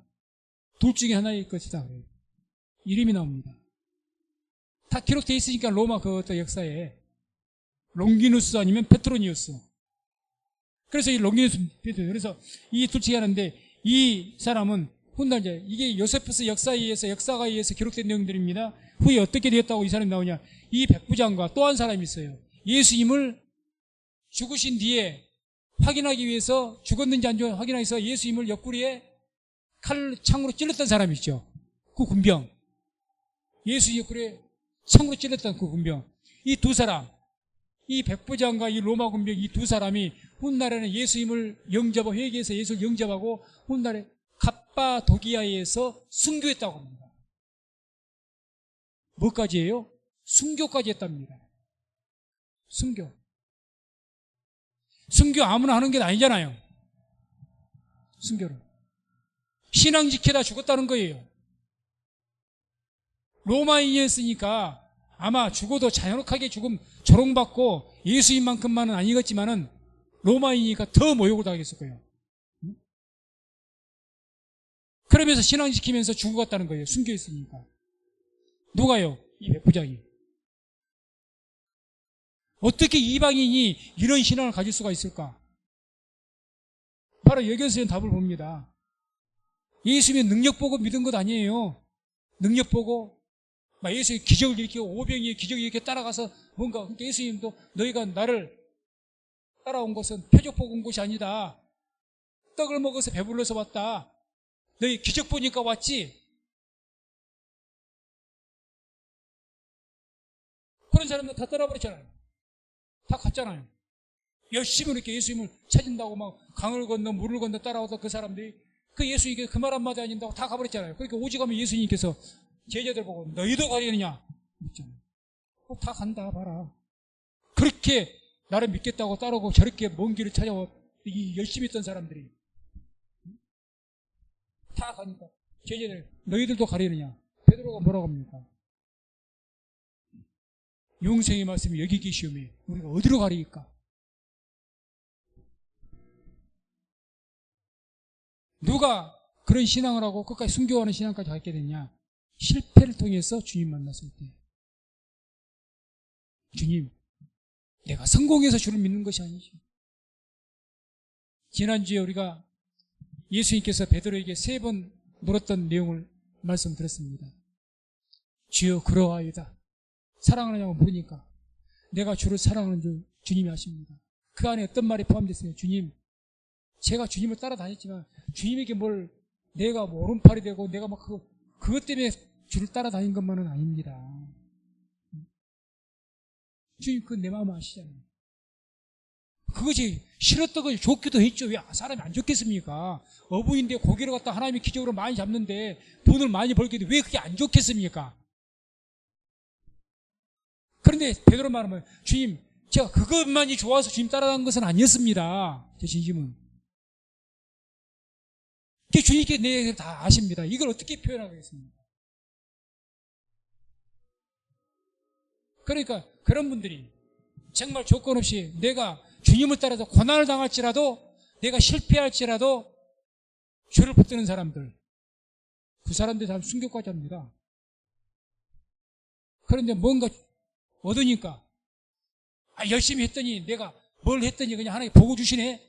둘 중에 하나일 것이다 그래요. 이름이 나옵니다. 다 기록되어 있으니까 로마 그 역사에 롱기누스 아니면 페트로니우스. 그래서 이 롱기누스, 그래서 이 둘 중에 하나인데, 이 사람은 훗날 이게 요세푸스 역사가 의해서 기록된 내용들입니다. 후에 어떻게 되었다고 이 사람이 나오냐. 이 백부장과 또 한 사람이 있어요. 예수님을 죽으신 뒤에 확인하기 위해서 죽었는지 안 죽었는지 확인하기 위해서 예수님을 옆구리에 창으로 찔렀던 사람이 있죠. 그 군병. 예수 옆구리에 창으로 찔렀던 그 군병. 이 두 사람, 이 백부장과 이 로마 군병 이 두 사람이 훗날에는 예수님을 영접하고 회개해서 예수를 영접하고 훗날에 갑바도기아에서 순교했다고 합니다. 뭐까지 해요? 순교까지 했답니다. 순교. 순교 아무나 하는 게 아니잖아요. 순교를. 신앙 지키다 죽었다는 거예요. 로마인이었으니까 아마 죽어도 자연하게 죽음 조롱받고 예수님만큼만은 아니겠지만은 로마인이니까 더 모욕을 당했을 거예요. 그러면서 신앙 지키면서 죽어갔다는 거예요. 순교했으니까. 누가요? 이 백부장이. 어떻게 이방인이 이런 신앙을 가질 수가 있을까? 바로 여기서 답을 봅니다. 예수님의 능력 보고 믿은 것 아니에요. 능력 보고 막 예수님이 기적을 일으키고 오병이의 기적을 이렇게 따라가서 뭔가 그러니까 예수님도 너희가 나를 따라온 것은 표적 보고 온 것이 아니다. 떡을 먹어서 배불러서 왔다. 너희 기적 보니까 왔지. 그런 사람들 다 따라버렸잖아요. 다 갔잖아요. 열심히 이렇게 예수님을 찾는다고 막 강을 건너 물을 건너 따라오던 그 사람들이 그 예수님께 그 말 한마디 아닌다고 다 가버렸잖아요. 그러니까 오직 하면 예수님께서 제자들 보고 너희도 가려느냐 묻잖아요. 다 간다 봐라. 그렇게 나를 믿겠다고 따라오고 저렇게 먼 길을 찾아와 이 열심히 했던 사람들이 다 가니까 제자들 너희들도 가려느냐. 베드로가 뭐라고 합니까? 영생의 말씀이 여기 계시오매 우리가 어디로 가리까? 누가 그런 신앙을 하고 끝까지 순교하는 신앙까지 갖게 됐냐? 실패를 통해서 주님 만났을 때. 주님, 내가 성공해서 주를 믿는 것이 아니죠. 지난주에 우리가 예수님께서 베드로에게 3번 물었던 내용을 말씀드렸습니다. 주여 그러하이다. 사랑하느냐고 물으니까 내가 주를 사랑하는 줄 주님이 아십니다. 그 안에 어떤 말이 포함됐어요? 주님, 제가 주님을 따라다녔지만 주님에게 뭘 내가 뭐 오른팔이 되고 내가 막 그것 때문에 주를 따라다닌 것만은 아닙니다. 주님 그건 내 마음 아시잖아요. 그것이 싫었던 것이 좋기도 했죠. 왜 사람이 안 좋겠습니까? 어부인데 고기를 갖다 하나님이 기적으로 많이 잡는데 돈을 많이 벌게 돼. 왜 그게 안 좋겠습니까? 그런데 베드로 말하면 주님 제가 그것만이 좋아서 주님 따라간 것은 아니었습니다. 제 진심은. 주님께 내 얘기를 다 아십니다. 이걸 어떻게 표현하겠습니까? 그러니까 그런 분들이 정말 조건 없이 내가 주님을 따라서 고난을 당할지라도 내가 실패할지라도 죄를 붙드는 사람들 그 사람들이 다 순교까지 합니다. 그런데 뭔가 얻으니까 열심히 했더니 내가 뭘 했더니 그냥 하나님 보고 주시네.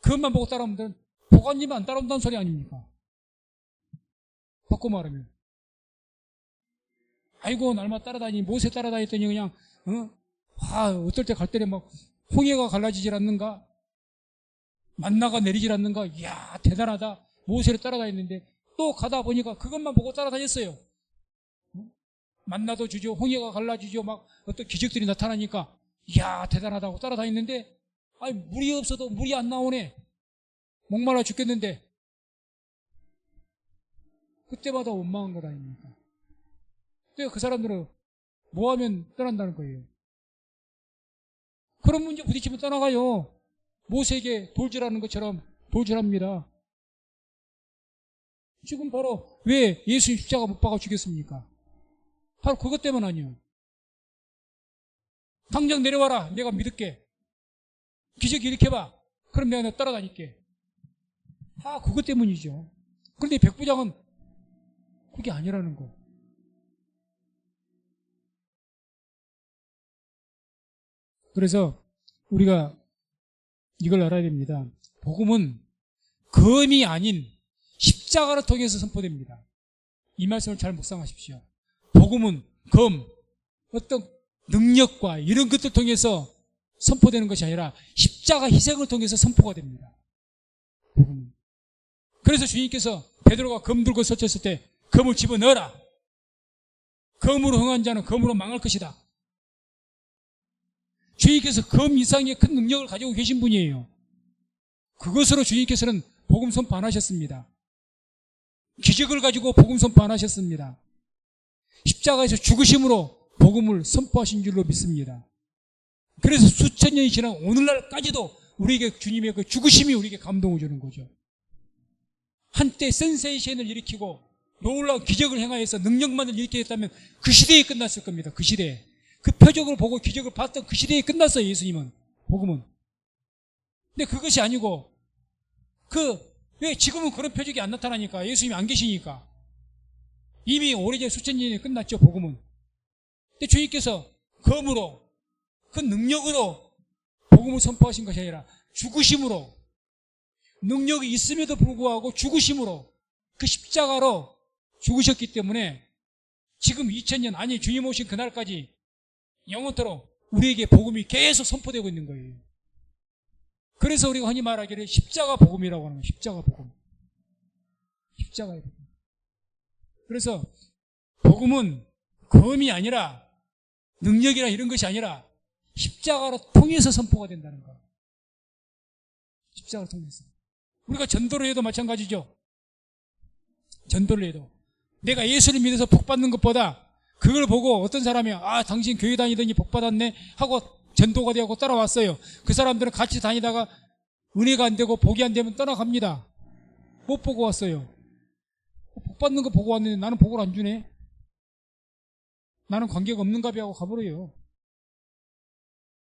그것만 보고 따라오면 보관님은 안 따라온다는 소리 아닙니까? 바꿔 말하면 아이고 날마다 따라다니 모세 따라다녔더니 그냥 어떨 때 갈 때는 막 홍해가 갈라지질 않는가 만나가 내리질 않는가 이야 대단하다 모세를 따라다녔는데 또 가다 보니까 그것만 보고 따라다녔어요. 만나도 주죠 홍해가 갈라지죠 막 어떤 기적들이 나타나니까 이야 대단하다고 따라다녔는데 물이 없어도 물이 안 나오네. 목말라 죽겠는데 그때마다 원망한 것 아닙니까? 그 사람들은 뭐 하면 떠난다는 거예요? 그런 문제 부딪히면 떠나가요. 모세에게 돌질하는 것처럼 돌질합니다. 지금 바로 왜 예수님 십자가 못 박아 죽였습니까? 바로 그것 때문 아니에요. 당장 내려와라. 내가 믿을게. 기적 일으켜봐. 그럼 내가 너 따라다닐게. 다 그것 때문이죠. 그런데 백부장은 그게 아니라는 거. 그래서 우리가 이걸 알아야 됩니다. 복음은 검이 아닌 십자가를 통해서 선포됩니다. 이 말씀을 잘 묵상하십시오. 복음은 검, 어떤 능력과 이런 것들 통해서 선포되는 것이 아니라 십자가 희생을 통해서 선포가 됩니다. 복음은. 그래서 주님께서 베드로가 검 들고 서쳤을 때 검을 집어넣어라. 검으로 흥한 자는 검으로 망할 것이다. 주님께서 검 이상의 큰 능력을 가지고 계신 분이에요. 그것으로 주님께서는 복음 선포 안 하셨습니다. 기적을 가지고 복음 선포 안 하셨습니다. 십자가에서 죽으심으로 복음을 선포하신 줄로 믿습니다. 그래서 수천 년이 지난 오늘날까지도 우리에게 주님의 그 죽으심이 우리에게 감동을 주는 거죠. 한때 센세이션을 일으키고 놀라운 기적을 행하여서 능력만을 일으켰다면 그 시대에 끝났을 겁니다. 그 시대에. 그 표적을 보고 기적을 봤던 그 시대에 끝났어요. 예수님은. 복음은. 근데 그것이 아니고 왜 지금은 그런 표적이 안 나타나니까? 예수님이 안 계시니까. 이미 오래전 수천 년이 끝났죠. 복음은. 근데 주님께서 검으로 그 능력으로 복음을 선포하신 것이 아니라 죽으심으로 능력이 있음에도 불구하고 죽으심으로 그 십자가로 죽으셨기 때문에 지금 2000년 아니 주님 오신 그날까지 영원토록 우리에게 복음이 계속 선포되고 있는 거예요. 그래서 우리가 흔히 말하기를 십자가 복음이라고 하는 거예요. 십자가 복음. 십자가의 복음. 그래서 복음은 검이 아니라 능력이나 이런 것이 아니라 십자가로 통해서 선포가 된다는 거예요. 십자가를 통해서. 우리가 전도를 해도 마찬가지죠. 전도를 해도 내가 예수를 믿어서 복 받는 것보다 그걸 보고 어떤 사람이 당신 교회 다니더니 복 받았네 하고 전도가 되고 따라왔어요. 그 사람들은 같이 다니다가 은혜가 안 되고 복이 안 되면 떠나갑니다. 못 보고 왔어요. 복 받는 거 보고 왔는데 나는 복을 안 주네. 나는 관계가 없는가 봐 하고 가버려요.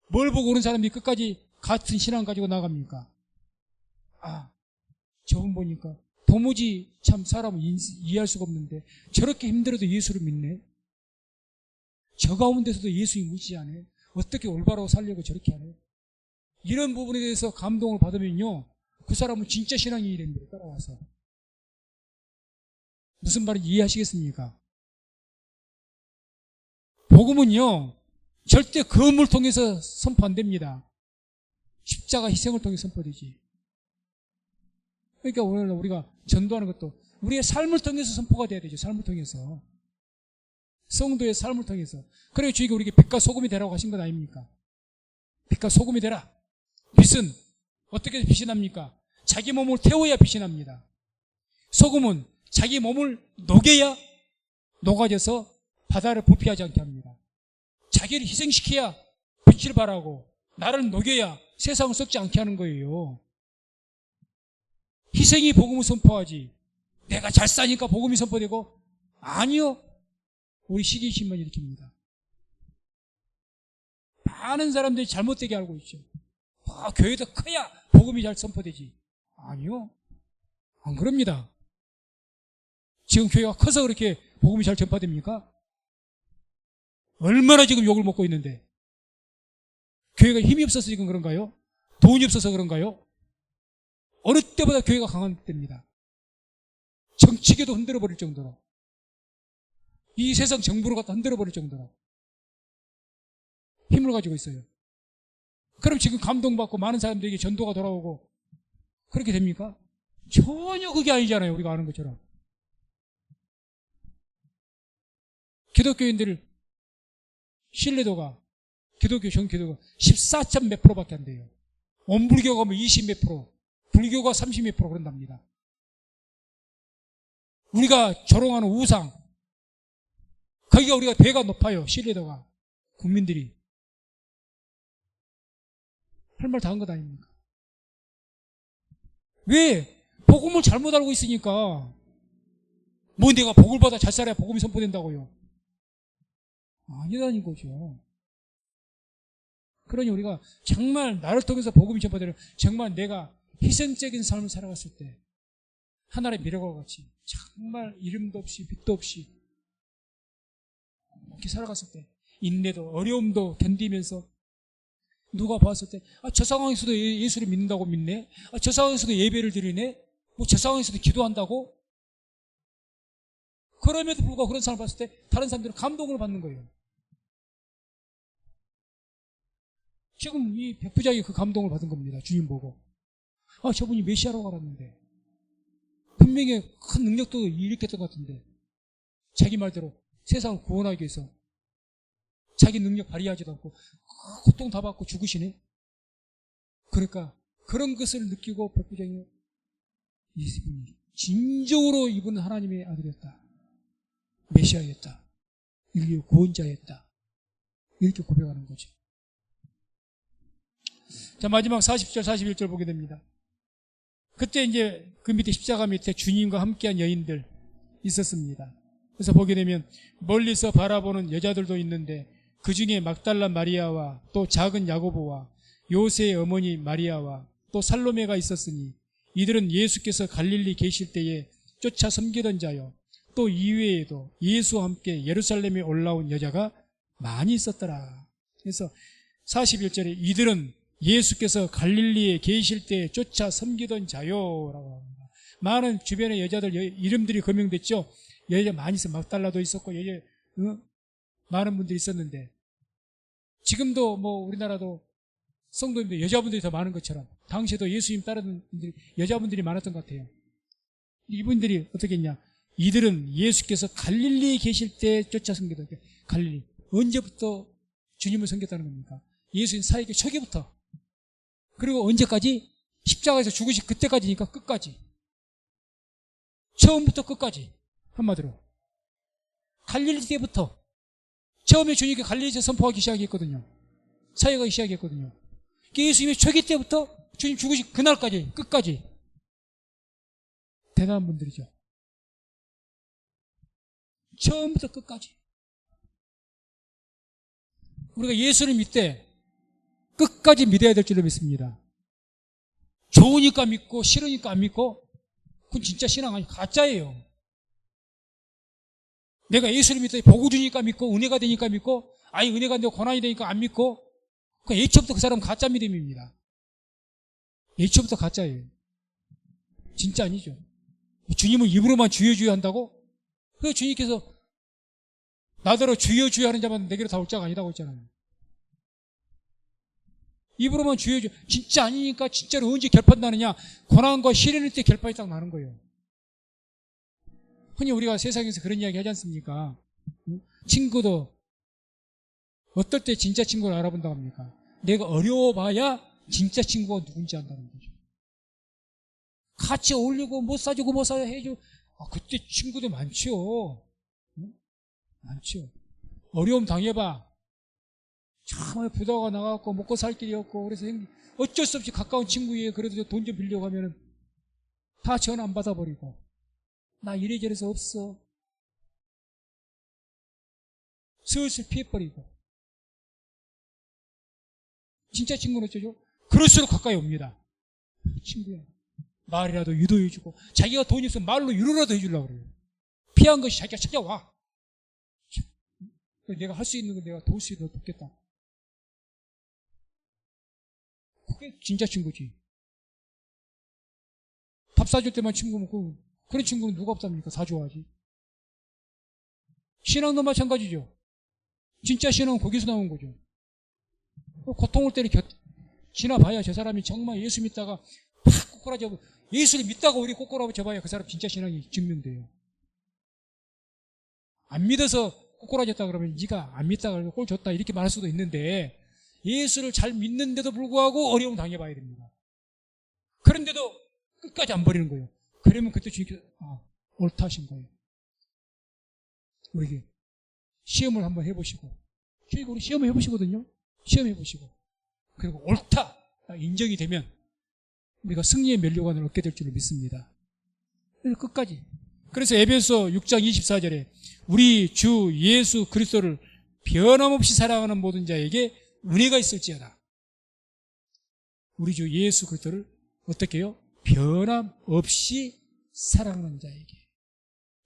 뭘 보고 오는 사람이 끝까지 같은 신앙 가지고 나갑니까? 저분 보니까 도무지 참 사람을 이해할 수가 없는데 저렇게 힘들어도 예수를 믿네. 저 가운데서도 예수님 무시하네. 어떻게 올바로 살려고 저렇게 하네. 이런 부분에 대해서 감동을 받으면요, 그 사람은 진짜 신앙인이 됩니다. 따라와서. 무슨 말인지 이해하시겠습니까? 복음은요, 절대 검을 통해서 선포 안 됩니다. 십자가 희생을 통해 선포되지. 그러니까 오늘 우리가 전도하는 것도 우리의 삶을 통해서 선포가 돼야 되죠. 삶을 통해서. 성도의 삶을 통해서. 그래서 주님이 우리에게 빛과 소금이 되라고 하신 것 아닙니까? 빛과 소금이 되라. 빛은 어떻게 빛이 납니까? 자기 몸을 태워야 빛이 납니다. 소금은 자기 몸을 녹여야 녹아져서 바다를 부패하지 않게 합니다. 자기를 희생시켜야 빛을 발하고 나를 녹여야 세상을 썩지 않게 하는 거예요. 희생이 복음을 선포하지. 내가 잘 사니까 복음이 선포되고? 아니요. 우리 시기심만 일으킵니다. 많은 사람들이 잘못되게 알고 있죠. 교회도 커야 복음이 잘 선포되지. 아니요. 안 그럽니다. 지금 교회가 커서 그렇게 복음이 잘 전파됩니까? 얼마나 지금 욕을 먹고 있는데. 교회가 힘이 없어서 지금 그런가요? 돈이 없어서 그런가요? 어느 때보다 교회가 강한 때입니다. 정치계도 흔들어버릴 정도로. 이 세상 정부를 갖다 흔들어버릴 정도로 힘을 가지고 있어요. 그럼 지금 감동받고 많은 사람들에게 전도가 돌아오고 그렇게 됩니까? 전혀 그게 아니잖아요. 우리가 아는 것처럼. 기독교인들 신뢰도가 기독교 정기도가 14점 몇 프로밖에 안 돼요. 원불교가 뭐 20 몇 프로, 불교가 30 몇 프로 그런답니다. 우리가 조롱하는 우상, 거기가 우리가 배가 높아요. 신뢰도가. 국민들이. 할 말 다 한 것 아닙니까? 왜? 복음을 잘못 알고 있으니까. 뭐 내가 복을 받아 잘 살아야 복음이 선포된다고요. 아니라는 거죠. 그러니 우리가 정말 나를 통해서 복음이 전파되는 정말 내가 희생적인 삶을 살아갔을 때 하나님의 미래과 같이 정말 이름도 없이 빛도 없이 이렇게 살아갔을 때 인내도 어려움도 견디면서 누가 봤을 때, 저 상황에서도 예수를 믿는다고 믿네? 저 상황에서도 예배를 드리네? 뭐 저 상황에서도 기도한다고? 그럼에도 불구하고 그런 사람을 봤을 때 다른 사람들은 감동을 받는 거예요. 지금 이 백부장이 그 감동을 받은 겁니다. 주님 보고. 저분이 메시아라고 알았는데. 분명히 큰 능력도 일으켰던 것 같은데. 자기 말대로 세상을 구원하기 위해서 자기 능력 발휘하지도 않고 고통 다 받고 죽으시네. 그러니까 그런 것을 느끼고 백부장이 이분이 진정으로 이분은 하나님의 아들이었다. 메시아였다. 인류 구원자였다. 이렇게 고백하는 거죠. 자, 마지막 40절, 41절 보게 됩니다. 그때 이제 그 밑에 십자가 밑에 주님과 함께한 여인들 있었습니다. 그래서 보게 되면 멀리서 바라보는 여자들도 있는데 그 중에 막달라 마리아와 또 작은 야고보와 요새의 어머니 마리아와 또 살로메가 있었으니 이들은 예수께서 갈릴리 계실 때에 쫓아 섬기던 자요. 또 이외에도 예수와 함께 예루살렘에 올라온 여자가 많이 있었더라. 그래서 41절에 이들은 예수께서 갈릴리에 계실 때 쫓아 섬기던 자요라고 합니다. 많은 주변의 여자들 이름들이 거명됐죠. 여자 많이 있어. 막달라도 있었고 여자 많은 분들이 있었는데 지금도 뭐 우리나라도 성도님들 여자분들이 더 많은 것처럼 당시에도 예수님 따르는 분들이 여자분들이 많았던 것 같아요. 이분들이 어떻게 했냐? 이들은 예수께서 갈릴리에 계실 때 쫓아 섬기던 갈릴리. 언제부터 주님을 섬겼다는 겁니까? 예수님 사역의 초기부터. 그리고 언제까지? 십자가에서 죽으신 그때까지니까 끝까지. 처음부터 끝까지. 한마디로. 갈릴리 때부터. 처음에 주님께 갈릴리에서 선포하기 시작했거든요. 사역하기 시작했거든요. 예수님의 초기 때부터 주님 죽으신 그날까지, 끝까지. 대단한 분들이죠. 처음부터 끝까지. 우리가 예수를 믿되 끝까지 믿어야 될 줄로 믿습니다. 좋으니까 믿고 싫으니까 안 믿고 그건 진짜 신앙 아니고 가짜예요. 내가 예수를 믿더니 복을 주니까 믿고 은혜가 되니까 믿고 은혜가 되고 고난이 되니까 안 믿고 그 애초부터 그 사람은 가짜 믿음입니다. 애초부터 가짜예요. 진짜 아니죠. 주님을 입으로만 주여 주여 한다고? 그래서 주님께서 나더러 주여 주여 하는 자만 내게로 다 올 자가 아니라고 했잖아요. 입으로만 주여 주여. 진짜 아니니까 진짜로 언제 결판 나느냐? 고난과 시련일 때 결판이 딱 나는 거예요. 흔히 우리가 세상에서 그런 이야기 하지 않습니까? 친구도 어떨 때 진짜 친구를 알아본다고 합니까? 내가 어려워봐야 진짜 친구가 누군지 안다는 거죠. 같이 어울리고 못 사주고 못 사야 해주고 그때 친구들 많죠. 많죠. 어려움 당해봐. 참 부도가 나가고 먹고 살 길이 없고 그래서 어쩔 수 없이 가까운 친구에 그래도 돈 좀 빌려고 하면은 다 전화 안 받아버리고 나 이래저래서 없어. 슬슬 피해버리고. 진짜 친구는 어쩌죠? 그럴수록 가까이 옵니다. 친구야. 말이라도 유도해주고 자기가 돈이 있으면 말로 유로라도 해주려고 그래요. 피한 것이 자기가 찾아와. 내가 할 수 있는 건 내가 도울 수 있는 거 돕겠다. 그게 진짜 친구지. 밥 사줄 때만 친구 먹고 그런 친구는 누가 없답니까? 사줘야지. 신앙도 마찬가지죠. 진짜 신앙은 거기서 나온 거죠. 고통을 때는 지나봐야 저 사람이 정말 예수 믿다가 팍 꼬꾸라져. 예수를 믿다가 우리 꼬꾸라져봐야 그 사람 진짜 신앙이 증명돼요. 안 믿어서 꼬꾸라졌다 그러면 네가 안 믿다가 꼴 줬다 이렇게 말할 수도 있는데 예수를 잘 믿는데도 불구하고 어려움 당해봐야 됩니다. 그런데도 끝까지 안 버리는 거예요. 그러면 그때 주님께서 옳다 하신 거예요. 우리에게 시험을 한번 해보시고 저희가 우리 시험을 해보시거든요. 시험해보시고 그리고 옳다 인정이 되면 우리가 승리의 면류관을 얻게 될 줄을 믿습니다. 끝까지. 그래서 에베소 6장 24절에 우리 주 예수 그리스도를 변함없이 사랑하는 모든 자에게 은혜가 있을지어다. 우리 주 예수 그리스도를 어떻게 해요? 변함없이 사랑하는 자에게.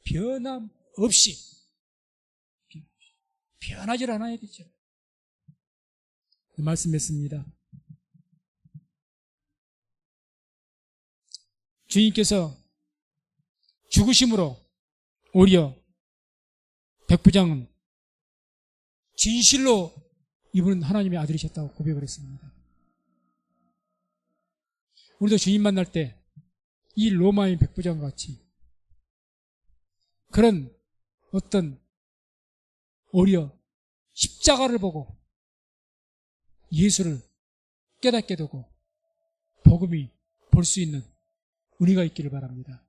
변함없이. 변하지 않아야 되죠. 말씀했습니다. 주님께서 죽으심으로 오히려 백부장은 진실로 이분은 하나님의 아들이셨다고 고백을 했습니다. 우리도 주님 만날 때 이 로마인 백부장과 같이 그런 어떤 오히려 십자가를 보고 예수를 깨닫게 되고 복음이 볼 수 있는 은혜가 있기를 바랍니다.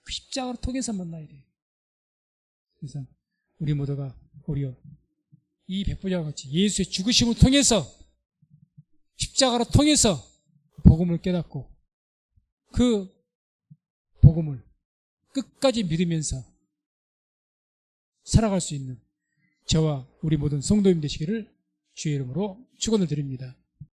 그 십자가를 통해서 만나야 돼요. 그래서 우리 모두가 오히려 이 백부장과 같이 예수의 죽으심을 통해서 십자가를 통해서 복음을 깨닫고 그 복음을 끝까지 믿으면서 살아갈 수 있는 저와 우리 모든 성도님 되시기를 주의 이름으로 축원을 드립니다.